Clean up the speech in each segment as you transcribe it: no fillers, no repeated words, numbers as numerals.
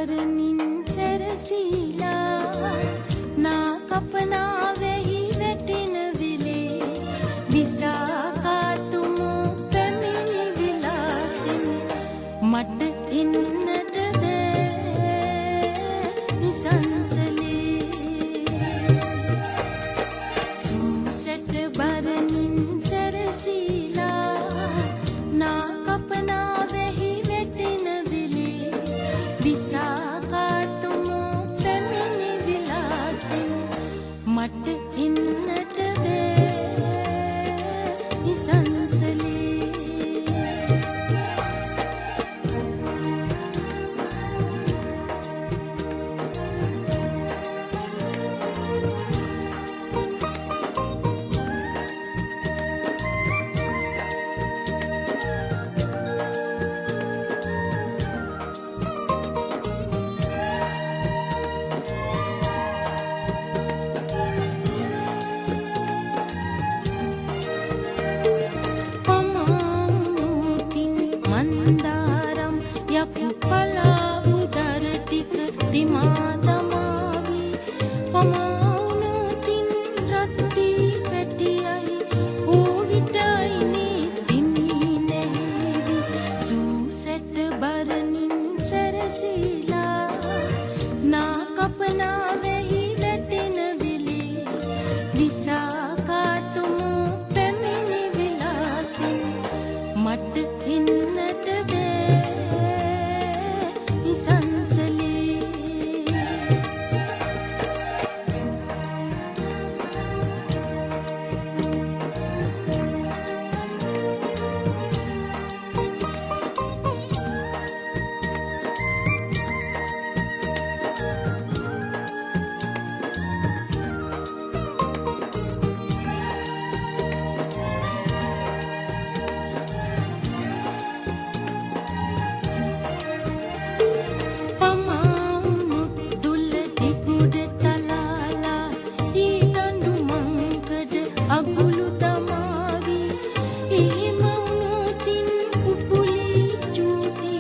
බරණින් සැරසීලා නා කපනා වෙහි වැටෙන විලේ විසාකාතුමු පැමිණි විලාසින් මට ඉන්නට බෑ නිසංසලේ සූසැට බරණින් සැරසීලා නා කපනා වෙහි වැටෙන විලේ විසාකාතුමු පැමිණි විලාසින් මට ඉන්නට බෑ නිසංසලේ මන්දාරම් යපු පලාපු දර ටික දිමා දමාවි පමවුනුතින් රත්ති පැටියයි ඕ විටයිනි තිනී නැහැවි සූසැට බරණින් සැරසීලා නා කපනා වෙහි වැටෙන විලේ විසාකාතුමු පැමිණි විලාසින් මට ඉන්නට බෑ නිසංසලේ අගුළු තමාවි එහෙම වුණොතින් උපුලි චූටි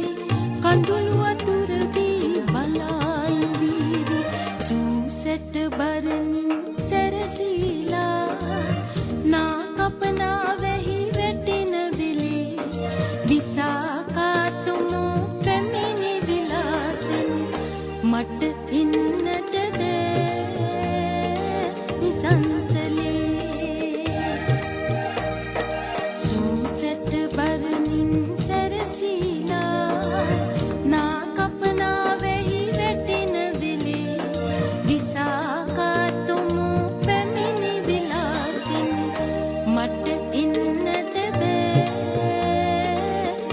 කඳුළු වතුරදී බලායි වීවි සූසැට බරණින් සැරසීලා නා කපනා වෙහි වැටෙන විලේ විසාකාතුමු පැමිණි විලාසින් මට ඉන්නට බෑ නිසංසලේ සූසැට බරණින් සැරසීලා නා කපනා වෙහි වැටෙන විලේ විසාකාතුමු පැමිණි විලාසින් මට ඉන්නට බෑ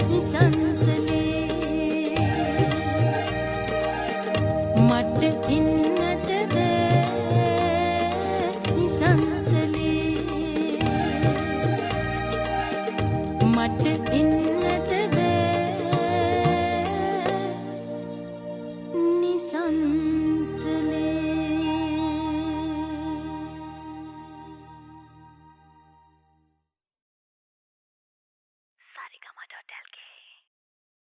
නිසංසලේ මට ඉන්නට බෑ නිසංසලේ මට ඉන්නට බෑ නිසංසලේ Sarigama.lk